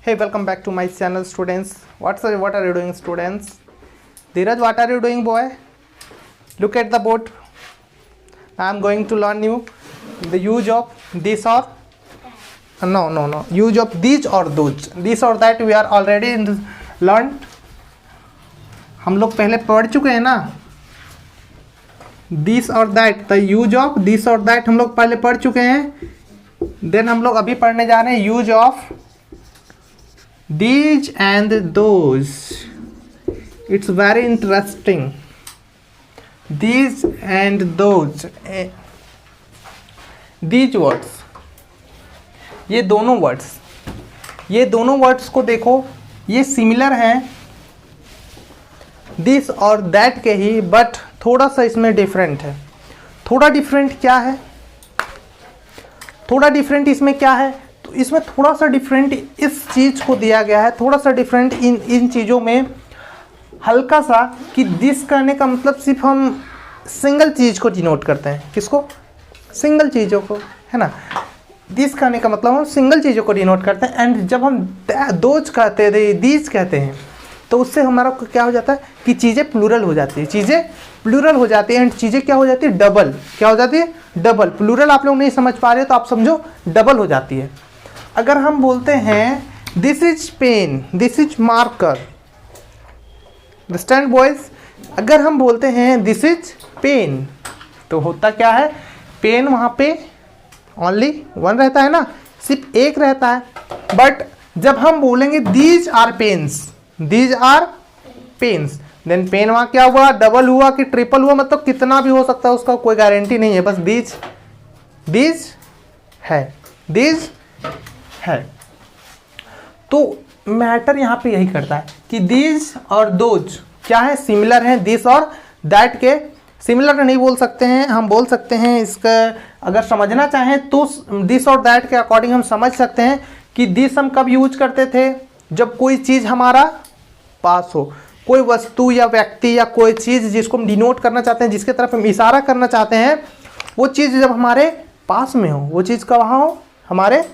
Hey, welcome back to my channel, students. What are you doing, students? Dheeraj, what are you doing, boy? Look at the board. I am going to learn you the use of this or no. Use of these or those. This or that we are already learned. हम लोग पहले पढ़ चुके हैं ना. This or that, the use of this or that हम लोग पहले पढ़ चुके हैं. Then हम लोग अभी पढ़ने जा रहे हैं use of these and those. It's very interesting. These and those. These words. ये दोनों वर्ड्स को देखो, ये सिमिलर हैं दिस और दैट के ही, बट थोड़ा सा इसमें डिफरेंट है. थोड़ा डिफरेंट क्या है? थोड़ा डिफरेंट इसमें क्या है? तो इसमें थोड़ा सा डिफरेंट इस चीज़ को दिया गया है, थोड़ा सा डिफरेंट इन चीज़ों में हल्का सा, कि दिस करने का मतलब सिर्फ हम सिंगल चीज़ को डिनोट करते हैं. किसको? सिंगल चीज़ों को, है ना. दिस करने का मतलब हम सिंगल चीज़ों को डिनोट करते हैं. एंड जब हम दोज कहते हैं, दीज कहते हैं, तो उससे हमारा क्या हो जाता है कि चीज़ें प्लूरल हो जाती है. एंड चीज़ें क्या हो जाती है? डबल. क्या हो जाती है? डबल. प्लूरल आप लोग नहीं समझ पा रहे तो आप समझो डबल हो जाती है. अगर हम बोलते हैं this is pen, this is marker, understand boys. अगर हम बोलते हैं दिस इज पेन, तो होता क्या है? पेन वहाँ पे ओनली वन रहता है ना, सिर्फ एक रहता है. बट जब हम बोलेंगे these are pens, then pen वहाँ क्या हुआ? डबल हुआ कि ट्रिपल हुआ? मतलब कितना भी हो सकता है, उसका कोई गारंटी नहीं है. बस दीज है. तो मैटर यहाँ पे यही करता है कि दीज और दोज क्या है? सिमिलर हैं. दिस और दैट के सिमिलर नहीं बोल सकते हैं, हम बोल सकते हैं इसका अगर समझना चाहें तो दिस और दैट के अकॉर्डिंग हम समझ सकते हैं कि दिस हम कब यूज करते थे? जब कोई चीज़ हमारा पास हो, कोई वस्तु या व्यक्ति या कोई चीज़ जिसको हम डिनोट करना चाहते हैं, जिसके तरफ हम इशारा करना चाहते हैं, वो चीज़ जब हमारे पास में हो, वो चीज़ का वहाँ हो, हमारे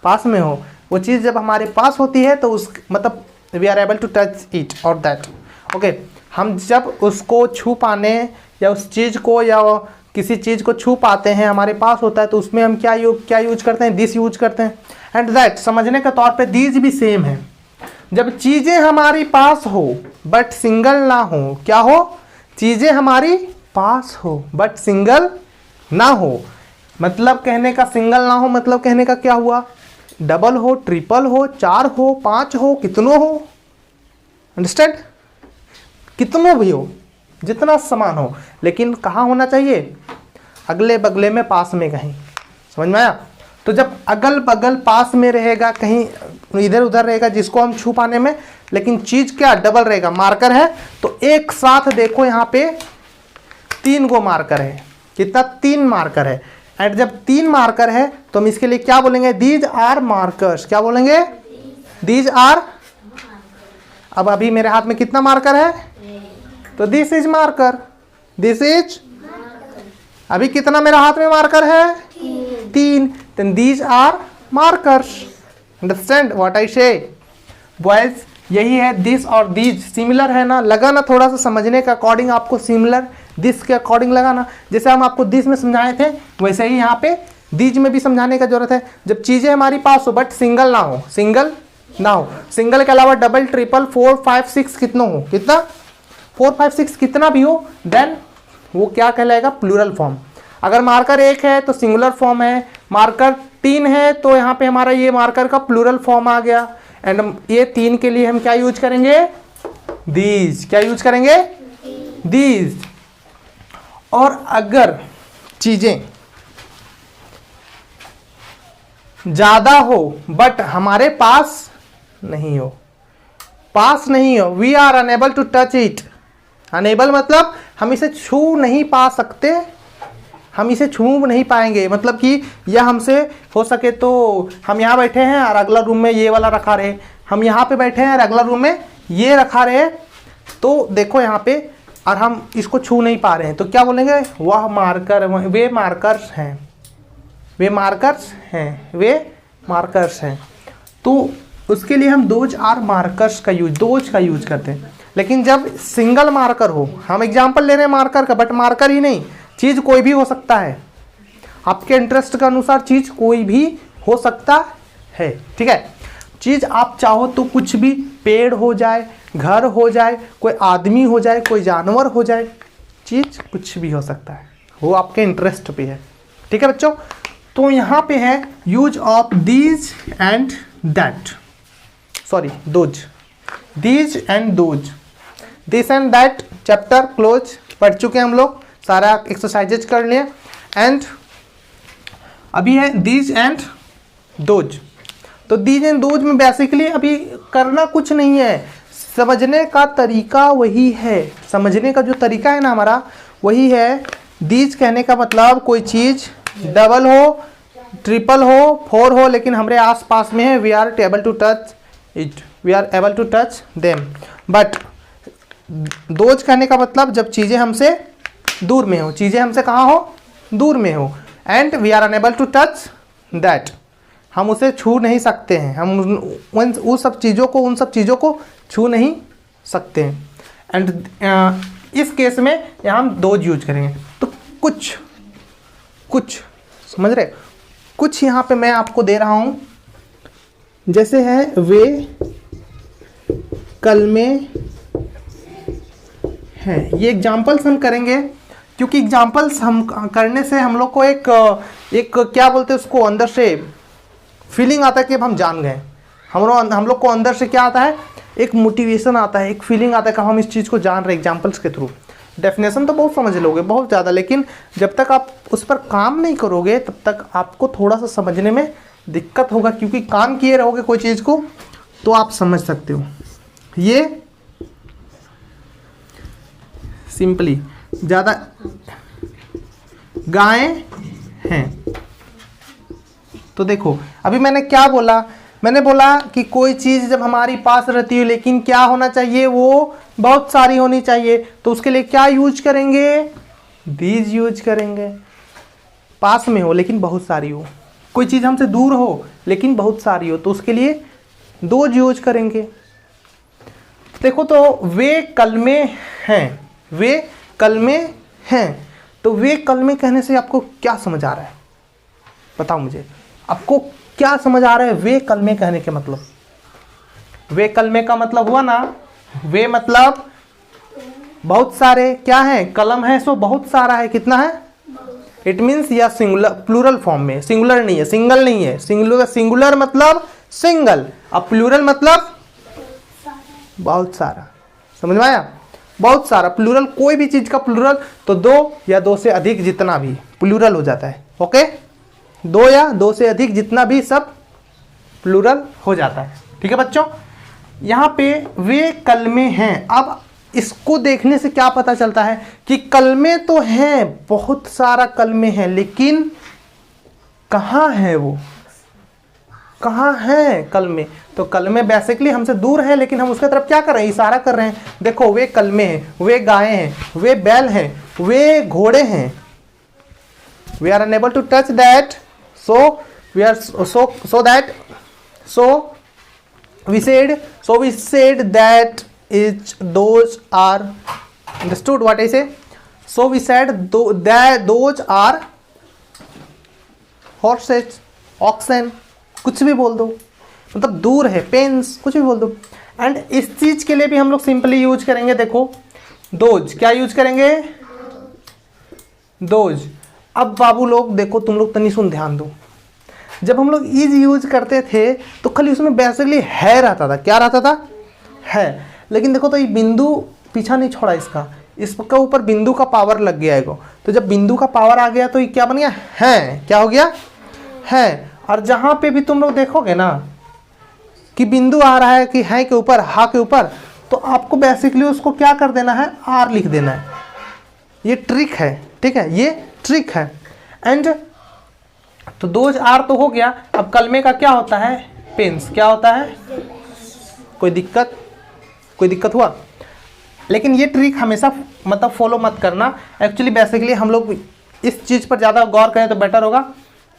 पास में हो. वो चीज़ जब हमारे पास होती है तो उस मतलब we are able to touch it और दैट. ओके, हम जब उसको छू पाने या उस चीज़ को या किसी चीज़ को छू पाते हैं, हमारे पास होता है, तो उसमें हम क्या यूज करते हैं? दिस यूज करते हैं. एंड दैट समझने का तौर पे दीज भी सेम है. जब चीज़ें हमारी पास हो बट सिंगल ना हो, क्या हो? चीज़ें हमारी पास हो बट सिंगल ना हो. मतलब कहने का सिंगल ना हो, मतलब कहने का क्या हुआ? डबल हो, ट्रिपल हो, 4 हो, 5 हो, कितनों हो. अंडरस्टैंड? कितनों भी हो, जितना समान हो, लेकिन कहाँ होना चाहिए? अगले बगले में, पास में कहीं. समझ में आया? तो जब अगल बगल पास में रहेगा, कहीं इधर उधर रहेगा जिसको हम छू पाने में, लेकिन चीज़ क्या? डबल रहेगा. मार्कर है तो एक साथ देखो यहाँ पे 3 गो मार्कर है. कितना? 3 मार्कर है. एंड जब 3 मार्कर है तो हम इसके लिए क्या बोलेंगे? These are markers. क्या बोलेंगे? These are. अब अभी मेरे हाथ में कितना मार्कर है? तो this is marker. This is. अभी कितना मेरे हाथ में मार्कर है? 3. Then these are markers. Understand what I say boys? यही है दिस और दीज. सिमिलर है ना, लगा ना? थोड़ा सा समझने के अकॉर्डिंग आपको सिमिलर दिस के अकॉर्डिंग लगा ना. जैसे हम आपको दिस में समझाए थे, वैसे ही यहाँ पे दीज में भी समझाने का जरूरत है. जब चीज़ें हमारी पास हो बट सिंगल ना हो, सिंगल के अलावा डबल, ट्रिपल, 4, 5, 6 कितना हो? कितना? 4, 5, 6 कितना भी हो, देन वो क्या कहलाएगा? Plural form. अगर मार्कर 1 है तो सिंगुलर फॉर्म है. मार्कर 3 है तो यहाँ पे हमारा ये मार्कर का प्लूरल फॉर्म आ गया. एंड ये 3 के लिए हम क्या यूज करेंगे? दीज. क्या यूज करेंगे? दीज. और अगर चीजें ज्यादा हो बट हमारे पास नहीं हो, we are unable to touch it. Unable मतलब हम इसे छू नहीं पा सकते, हम इसे छू नहीं पाएंगे. मतलब कि यह हमसे हो सके तो हम यहाँ बैठे हैं और अगला रूम में ये वाला रखा रहे, हम यहाँ पे बैठे हैं और अगला रूम में ये रखा रहे, तो देखो यहाँ पे, और हम इसको छू नहीं पा रहे हैं, तो क्या बोलेंगे? वह मार्कर, वे मार्कर्स हैं. तो उसके लिए हम दोज आर मार्कर्स का यूज, दोज का यूज करते हैं। लेकिन जब सिंगल मार्कर हो, हम एग्जाम्पल ले रहे हैं मार्कर का, बट मार्कर ही नहीं, चीज़ कोई भी हो सकता है, आपके इंटरेस्ट के अनुसार चीज़ कोई भी हो सकता है, ठीक है। चीज़ आप चाहो तो कुछ भी, पेड़ हो जाए, घर हो जाए, कोई आदमी हो जाए, कोई जानवर हो जाए, चीज़ कुछ भी हो सकता है, वो आपके इंटरेस्ट पे है, ठीक है बच्चों। तो यहाँ पे है use of these and that, sorry those, these and those, this and that chapter close, पढ़ चुके हैं हम लोग, सारा एक्सरसाइजेज कर लिए। एंड अभी है दीज एंड दोज। तो दीज एंड दोज में बेसिकली अभी करना कुछ नहीं है, समझने का तरीका वही है, समझने का जो तरीका है ना हमारा वही है। दीज कहने का मतलब कोई चीज़ डबल हो, ट्रिपल हो, फोर हो, लेकिन हमारे आसपास में है, we are able to touch it, we are able to touch them. But those कहने का मतलब जब चीज़ें हमसे दूर में हो, चीज़ें हमसे कहाँ हो, दूर में हो। And we are unable to touch that, हम उसे छू नहीं सकते हैं, हम उन सब चीज़ों को छू नहीं सकते हैं। एंड इस केस में यहाँ हम दोज यूज करेंगे। तो कुछ समझ रहे, कुछ यहाँ पे मैं आपको दे रहा हूँ, जैसे है वे कल में हैं, ये एग्जाम्पल्स हम करेंगे, क्योंकि एग्जाम्पल्स हम करने से हम लोग को एक क्या बोलते हैं उसको, अंदर से फीलिंग आता है कि अब हम जान गए। हम लोग को अंदर से क्या आता है, एक मोटिवेशन आता है, एक फीलिंग आता है कि हम इस चीज़ को जान रहे हैं एग्जाम्पल्स के थ्रू। डेफिनेशन तो बहुत समझ लोगे, बहुत ज़्यादा, लेकिन जब तक आप उस पर काम नहीं करोगे तब तक आपको थोड़ा सा समझने में दिक्कत होगा, क्योंकि काम किए रहोगे कोई चीज़ को तो आप समझ सकते हो। ये सिंपली ज़्यादा गायें हैं। तो देखो अभी मैंने क्या बोला, मैंने बोला कि कोई चीज़ जब हमारी पास रहती है लेकिन क्या होना चाहिए, वो बहुत सारी होनी चाहिए, तो उसके लिए क्या यूज करेंगे, दीज यूज करेंगे। पास में हो लेकिन बहुत सारी हो, कोई चीज़ हमसे दूर हो लेकिन बहुत सारी हो, तो उसके लिए दोज यूज करेंगे। देखो तो वे कल में हैं, वे कल में हैं, तो वे कल में कहने से आपको क्या समझ आ रहा है, बताओ मुझे, आपको क्या समझ आ रहा है वे कल में कहने के मतलब? वे कल में का मतलब हुआ ना, वे मतलब बहुत सारे, क्या है, कलम है सो बहुत सारा है, कितना है, इट मीन्स या सिंगुलर, प्लूरल फॉर्म में, सिंगुलर नहीं है, सिंगल नहीं है, सिंगुलर मतलब सिंगल, अब प्लूरल मतलब बहुत सारा, समझ में आया, बहुत सारा। प्लूरल कोई भी चीज का प्लूरल तो दो या दो से अधिक जितना भी प्लूरल हो जाता है, ओके, दो या दो से अधिक जितना भी सब प्लूरल हो जाता है, ठीक है बच्चों। यहाँ पे वे कल में हैं, अब इसको देखने से क्या पता चलता है कि कलमे तो हैं, बहुत सारा कलमे हैं, लेकिन कहाँ है वो, कहाँ है कलमे? तो कलमे बेसिकली हमसे दूर है, लेकिन हम उसके तरफ क्या कर रहे हैं, इशारा कर रहे हैं। देखो वे कलमे हैं, वे गायें हैं, वे बैल हैं, वे घोड़े हैं। We are unable to touch that, so we are so that we said that is those are understood what I say? So we said that those are horses, oxen, कुछ भी बोल दो, मतलब दूर है, पेन्स, कुछ भी बोल दो। एंड इस चीज के लिए भी हम लोग सिंपली यूज करेंगे, देखो दोज, क्या यूज करेंगे, दोज। अब बाबू लोग देखो, तुम लोग तनी सुन ध्यान दो, जब हम लोग इज यूज करते थे तो खाली उसमें बेसिकली है रहता था, क्या रहता था, है। लेकिन देखो तो ये बिंदु पीछा नहीं छोड़ा इसका ऊपर बिंदु का पावर लग गया है, तो जब बिंदु का पावर आ गया तो ये क्या बन गया, है, क्या हो गया, है। और जहां पे भी तुम लोग देखोगे ना कि बिंदु आ रहा है कि है के ऊपर, हा के ऊपर, तो आपको बेसिकली उसको क्या कर देना है, आर लिख देना है। ये ट्रिक है, ठीक है, ये ट्रिक है। एंड तो दोज आर तो हो गया, अब कलमे का क्या होता है, पेन्स, क्या होता है, कोई दिक्कत हुआ? लेकिन ये ट्रिक हमेशा मतलब फॉलो मत करना। एक्चुअली बेसिकली हम लोग इस चीज़ पर ज़्यादा गौर करें तो बेटर होगा।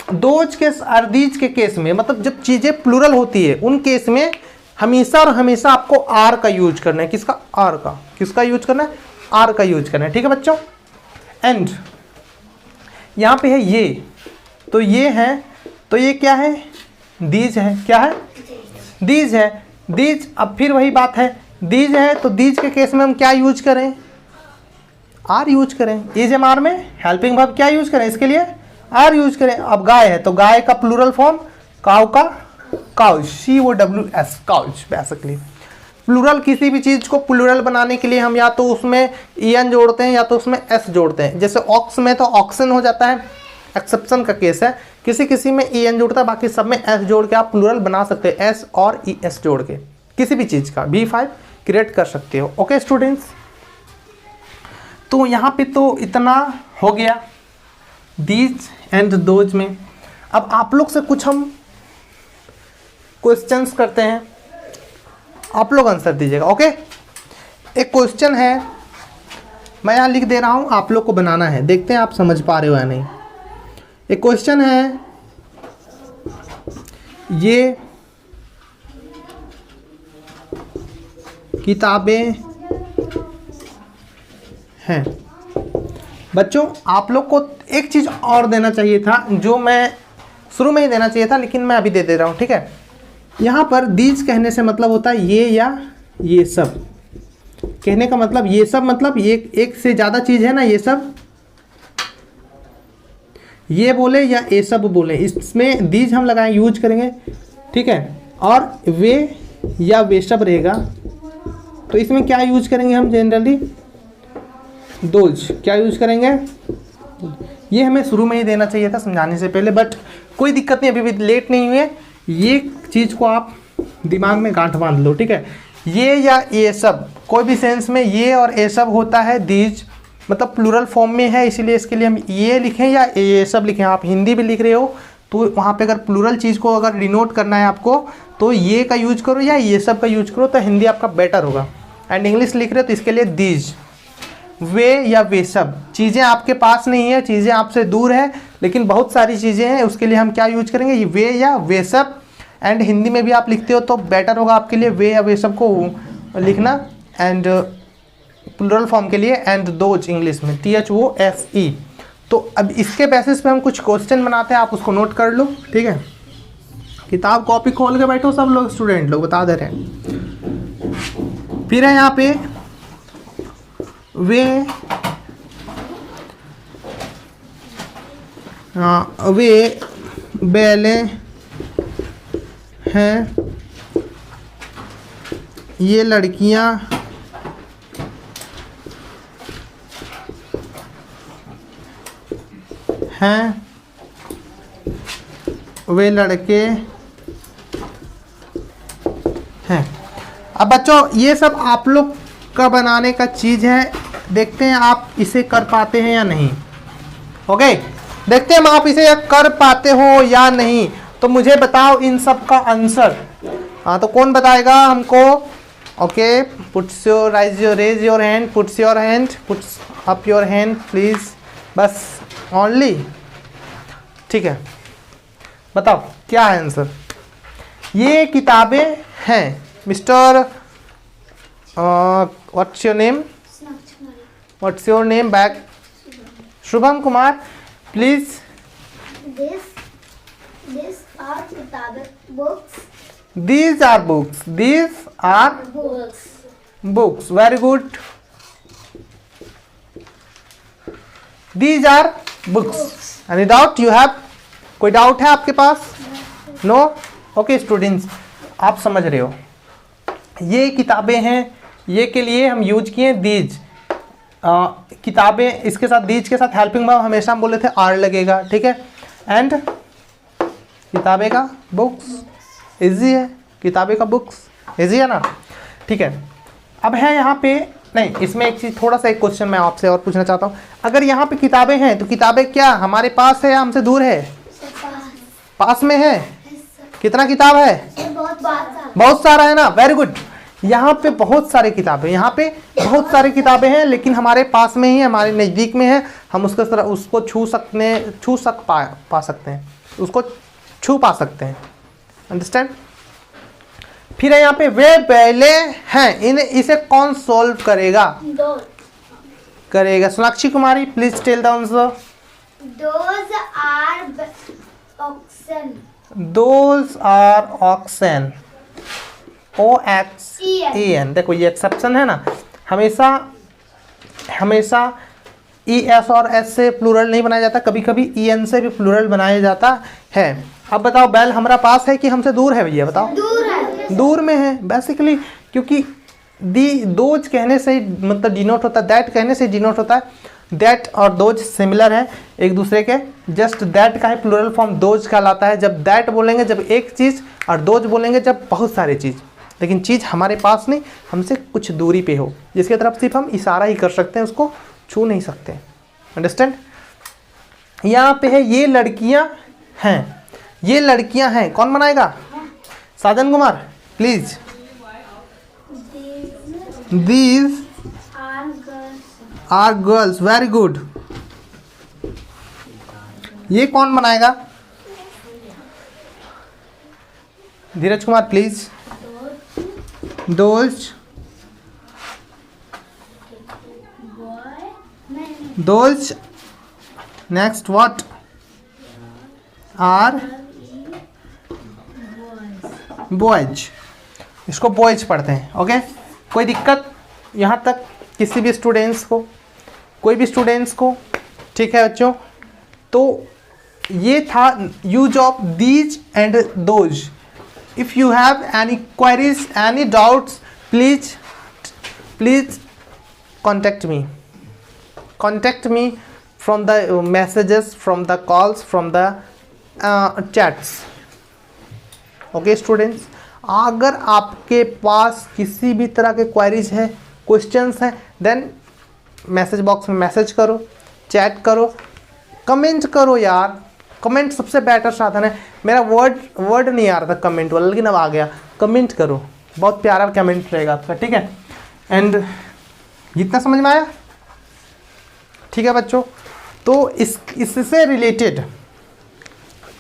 दोज के और दीज के केस में, मतलब जब चीजें प्लूरल होती है उन केस में हमेशा और हमेशा आपको आर का यूज करना है। किसका? आर का। किसका यूज करना है? आर का यूज करना है। ठीक है बच्चों। एंड यहां पे है ये, तो ये है, तो ये क्या है? दीज है। क्या है? दीज है। दीज, अब फिर वही बात है, दीज है तो दीज के केस में हम क्या यूज करें? आर यूज करें। इज एम आर में हेल्पिंग वर्ब क्या यूज करें? इसके लिए आर यूज करें। अब गाय है तो गाय का प्लूरल फॉर्म, काउ का cows, COWS, cows. Basically plural, किसी भी चीज को प्लूरल बनाने के लिए हम या तो उसमें EN जोड़ते हैं या तो उसमें S जोड़ते हैं। जैसे ऑक्स में तो ऑक्सन हो जाता है, एक्सेप्शन का केस है। किसी किसी में EN जोड़ता है, बाकी सब में S जोड़ के आप प्लूरल बना सकते हैं। S और ES जोड़ के किसी भी चीज का B5 क्रिएट कर सकते हो। ओके स्टूडेंट्स, तो यहाँ पे तो इतना हो गया दीज एंड दोज में। अब आप लोग से कुछ हम क्वेश्चंस करते हैं, आप लोग आंसर दीजिएगा। ओके, एक क्वेश्चन है, मैं यहाँ लिख दे रहा हूँ, आप लोग को बनाना है। देखते हैं आप समझ पा रहे हो या नहीं। एक क्वेश्चन है, ये किताबें हैं। बच्चों आप लोग को एक चीज़ और देना चाहिए था, जो मैं शुरू में ही देना चाहिए था, लेकिन मैं अभी दे दे रहा हूँ। ठीक है, यहाँ पर दीज कहने से मतलब होता है ये या ये सब। कहने का मतलब ये सब, मतलब ये एक से ज़्यादा चीज़ है ना, ये सब, ये बोले या ये सब बोले, इसमें दीज हम लगाएं, यूज करेंगे। ठीक है, और वे या वे सब रहेगा तो इसमें क्या यूज करेंगे हम? Generally those. क्या यूज करेंगे? ये हमें शुरू में ही देना चाहिए था समझाने से पहले, बट कोई दिक्कत नहीं, अभी भी लेट नहीं हुए। ये चीज़ को आप दिमाग में गांठ बांध लो। ठीक है, ये या ये सब, कोई भी सेंस में ये और ये सब होता है दीज, मतलब प्लूरल फॉर्म में है, इसीलिए इसके लिए हम ये लिखें या ये सब लिखें। आप हिंदी भी लिख रहे हो तो वहाँ पे अगर प्लूरल चीज़ को अगर डिनोट करना है आपको, तो ये का यूज करो या ये सब का यूज करो, तो हिंदी आपका बेटर होगा। एंड इंग्लिश लिख रहे हो तो इसके लिए दीज, वे या वे सब। चीज़ें आपके पास नहीं है, चीज़ें आपसे दूर है, लेकिन बहुत सारी चीज़ें हैं, उसके लिए हम क्या यूज करेंगे? ये वे या वे सब। एंड हिंदी में भी आप लिखते हो तो बेटर होगा आपके लिए वे या वे सब को लिखना, एंड प्लूरल फॉर्म के लिए एंड दोज इंग्लिश में THOSE। तो अब इसके बेसिस पे हम कुछ क्वेश्चन बनाते हैं, आप उसको नोट कर लो। ठीक है, किताब कॉपी खोल के बैठो सब लोग, स्टूडेंट लोग बता दे रहे हैं। फिर है यहाँ पे वे बैले हैं, ये लड़कियां हैं, वे लड़के हैं। अब बच्चों ये सब आप लोग का बनाने का चीज़ है, देखते हैं आप इसे कर पाते हैं या नहीं। ओके, देखते हैं आप इसे कर पाते हो या नहीं, तो मुझे बताओ इन सब का आंसर। हाँ, तो कौन बताएगा हमको? Okay, puts your raise your hand, puts your hand, puts up your hand please, बस ओनली। ठीक है, बताओ क्या है आंसर? ये किताबें हैं। Mister what's your name? What's your name back? Shubham Kumar, please. These are किताबें, books. These are books. These are Books. books. Very good. These are books. Any doubt you have? कोई डाउट है आपके पास? नो? ओके स्टूडेंट्स, आप समझ रहे हो, ये किताबें हैं, ये के लिए हम यूज किए दीज। किताबें, इसके साथ दीज के साथ हेल्पिंग वर्ब हमेशा हम बोले थे आर लगेगा। ठीक है, एंड किताबें का बुक्स इजी है, किताबें का बुक्स इजी है ना। ठीक है, अब है यहाँ पे, नहीं इसमें एक चीज़, थोड़ा सा एक क्वेश्चन मैं आपसे और पूछना चाहता हूँ। अगर यहाँ पे किताबें हैं तो किताबें क्या हमारे पास है या हमसे दूर है? पास में है। कितना किताब है? बहुत सारा है ना। वेरी गुड, यहाँ पे बहुत सारे किताबें, यहाँ पे बहुत सारी किताबें हैं, लेकिन हमारे पास में ही, हमारे नज़दीक में है, हम उसको छू पा सकते हैं। उसको छू पा सकते हैं। अंडरस्टैंड। फिर है यहाँ पे वे पहले हैं, इन्हें इसे कौन सॉल्व करेगा? करेगा Sonakshi Kumari, please tell the answer. Those are oxen. Those are oxen. OXEN। देखो ये एक्सेप्शन है ना, हमेशा हमेशा ES और S से प्लूरल नहीं बनाया जाता, कभी कभी EN से भी प्लूरल बनाया जाता है। अब बताओ बैल हमारा पास है कि हमसे दूर है भैया? बताओ। दूर है। दूर में है बेसिकली, क्योंकि दोज कहने से मतलब डिनोट होता है, दैट कहने से डिनोट होता है। दैट और दोज सिमिलर है एक दूसरे के, जस्ट दैट का है प्लूरल फॉर्म दोज कहलाता है। जब दैट बोलेंगे जब एक चीज़, और दोज बोलेंगे जब बहुत सारी चीज़। लेकिन चीज़ हमारे पास नहीं, हमसे कुछ दूरी पे हो, जिसकी तरफ सिर्फ हम इशारा ही कर सकते हैं, उसको छू नहीं सकते। अंडरस्टैंड। यहाँ पे है ये लड़कियाँ हैं, ये लड़कियाँ हैं, कौन बनाएगा? Sajan Kumar please. These are girls. Very good. ये कौन बनाएगा? Dheeraj Kumar please. Those next what? Are boys. इसको बॉयज पढ़ते हैं। ओके, कोई दिक्कत यहाँ तक किसी भी स्टूडेंट्स को? कोई भी स्टूडेंट्स को? ठीक है बच्चों, तो ये था use of these and those. If you have any queries, any doubts, please contact me from the messages, from the calls, from the chats. Okay students, अगर आपके पास किसी भी तरह के क्वेरीज है, क्वेश्चंस हैं, देन मैसेज बॉक्स में message करो, चैट करो, कमेंट करो यार। कमेंट सबसे बेटर साधन है। मेरा वर्ड नहीं आ रहा था कमेंट वाला, लेकिन अब आ गया। कमेंट करो, बहुत प्यारा कमेंट रहेगा आपका, ठीक है। एंड जितना समझ में आया, ठीक है बच्चों। तो इससे रिलेटेड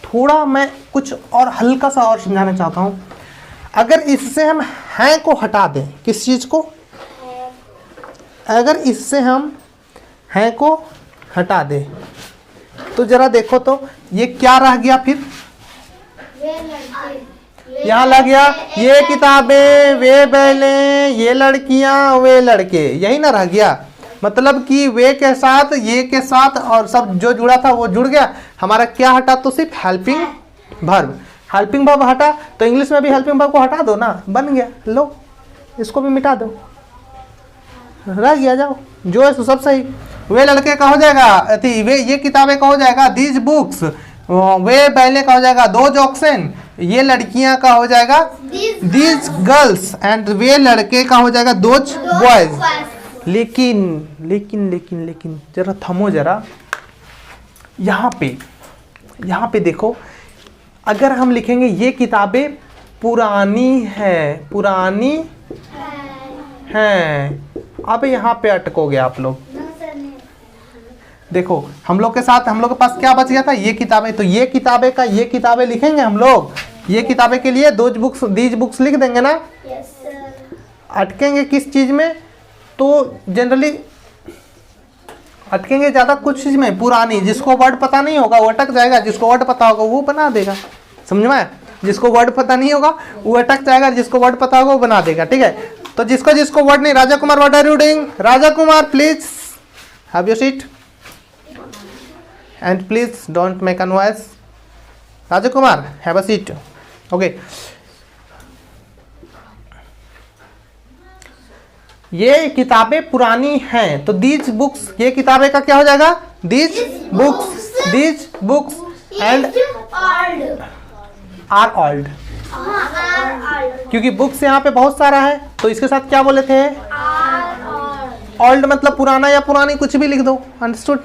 थोड़ा मैं कुछ और हल्का सा और समझाना चाहता हूँ। अगर इससे हम हैं को हटा दें, किस चीज़ को? अगर इससे हम हैं को हटा दें तो जरा देखो तो ये क्या रह गया? फिर यहाँ लग गया ये किताबें, वे बैलें, ये लड़कियां, वे लड़के, यही ना रह गया। मतलब कि वे के साथ, ये के साथ और सब जो जुड़ा था वो जुड़ गया। हमारा क्या हटा? तो सिर्फ हेल्पिंग वर्ब। हेल्पिंग वर्ब हटा, तो इंग्लिश में भी हेल्पिंग वर्ब को हटा दो ना, बन गया। लो इसको भी मिटा दो, रह गया। जाओ जो है सब सही। वे लड़के का हो जाएगा अति, वे ये किताबें का हो जाएगा दीज बुक्स, वे बैले का हो जाएगा दोज ऑक्सन, ये लड़कियां का हो जाएगा दीज गर्ल्स, एंड वे लड़के का हो जाएगा दोज बॉयज। लेकिन जरा थमो जरा। यहाँ पे देखो, अगर हम लिखेंगे ये किताबें पुरानी हैं, अब यहाँ पे अटकोगे आप लोग। देखो हम लोग के पास क्या बच गया था? ये किताबें। तो ये किताबें का ये किताबें लिखेंगे हम लोग। ये किताबें के लिए दोज बुक्स, दीज बुक्स लिख देंगे ना। Yes sir. अटकेंगे किस चीज में? तो जनरली अटकेंगे ज्यादा कुछ चीज में, पुरानी। जिसको वर्ड पता नहीं होगा वो अटक जाएगा, जिसको वर्ड पता होगा वो बना देगा। समझ में आया? जिसको वर्ड पता नहीं होगा वो अटक जाएगा, जिसको वर्ड पता होगा वो बना देगा। ठीक है, तो जिसको वर्ड नहीं। Raja Kumar, what are you doing? Raja Kumar please have your seat and please don't make a noise. Raja Kumar, have a seat. Okay. ये किताबें पुरानी हैं, तो these books, ये किताबें का क्या हो जाएगा? These books and are old. क्योंकि books यहाँ पे बहुत सारा है, तो इसके साथ क्या बोले थे? old मतलब पुराना या पुरानी, कुछ भी लिख दो। Understood?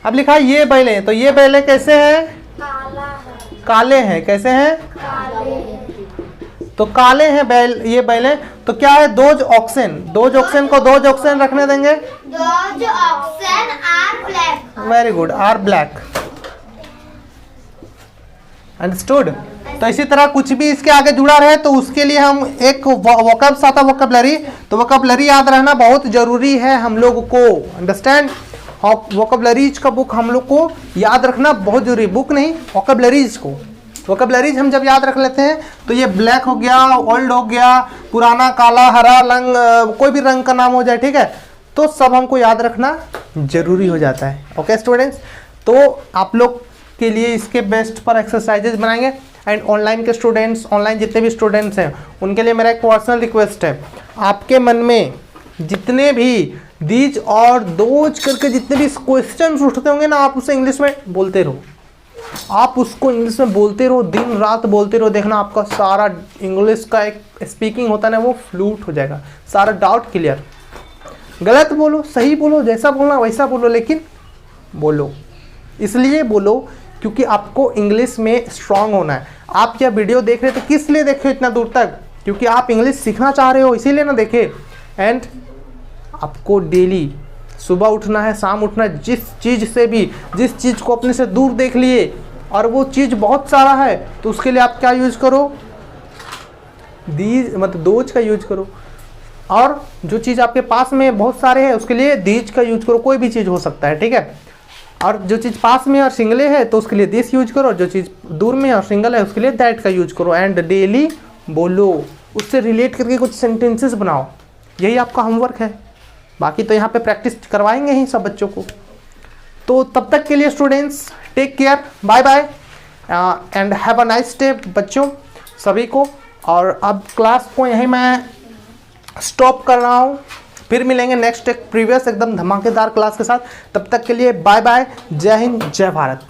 अब लिखा है ये बैले, तो ये बैले कैसे हैं? काले हैं। कैसे हैं? तो काले हैं बैल, ये बैले। तो क्या है? Those oxen. दोज ऑक्सन को दोज ऑक्सन रखने देंगे। Those oxen are black. Very good, are black. Understood. तो इसी तरह कुछ भी इसके आगे जुड़ा रहे तो उसके लिए हम एक वोकैब्स आता वोकैबुलरी, तो वोकैबुलरी याद रहना बहुत जरूरी है हम लोग को, अंडरस्टैंड। वोकैबुलरीज का बुक हम लोग को याद रखना बहुत जरूरी, बुक नहीं वोकैबुलरीज को। वोकैबुलरीज हम जब याद रख लेते हैं तो ये ब्लैक हो गया, ओल्ड हो गया, पुराना, काला, हरा रंग, कोई भी रंग का नाम हो जाए, ठीक है, तो सब हमको याद रखना जरूरी हो जाता है। ओके स्टूडेंट्स, तो आप लोग के लिए इसके बेस्ट पर एक्सरसाइजेज बनाएंगे। एंड ऑनलाइन के स्टूडेंट्स, ऑनलाइन जितने भी स्टूडेंट्स हैं उनके लिए मेरा एक पर्सनल रिक्वेस्ट है, आपके मन में जितने भी दीज और दोज करके जितने भी क्वेश्चन उठते होंगे ना, आप उसे इंग्लिश में बोलते रहो, आप उसको इंग्लिश में बोलते रहो, दिन रात बोलते रहो। देखना आपका सारा इंग्लिश का एक स्पीकिंग होता है ना, वो फ्लूट हो जाएगा, सारा डाउट क्लियर। गलत बोलो, सही बोलो, जैसा बोलना वैसा बोलो, लेकिन बोलो। इसलिए बोलो क्योंकि आपको इंग्लिश में स्ट्रांग होना है। आप यह वीडियो देख रहे थे किस लिए देखे इतना दूर तक? क्योंकि आप इंग्लिश सीखना चाह रहे हो, इसीलिए ना देखे। एंड आपको डेली सुबह उठना है, शाम उठना है, जिस चीज़ को अपने से दूर देख लिए और वो चीज़ बहुत सारा है, तो उसके लिए आप क्या यूज करो, दीज मतलब दोज का यूज करो। और जो चीज़ आपके पास में बहुत सारे हैं उसके लिए दीज का यूज करो, कोई भी चीज़ हो सकता है, ठीक है। और जो चीज़ पास में और सिंगले है तो उसके लिए दिस यूज करो, जो चीज़ दूर में और सिंगल है उसके लिए दैट का यूज करो। एंड डेली बोलो, उससे रिलेट करके कुछ सेंटेंसेस बनाओ, यही आपका होमवर्क है। बाकी तो यहाँ पे प्रैक्टिस करवाएंगे ही सब बच्चों को। तो तब तक के लिए students take care, bye bye and have a nice day बच्चों सभी को। और अब क्लास को यहीं मैं स्टॉप कर रहा हूँ, फिर मिलेंगे नेक्स्ट एक प्रीवियस एकदम धमाकेदार क्लास के साथ। तब तक के लिए बाय बाय, जय हिंद, जय भारत।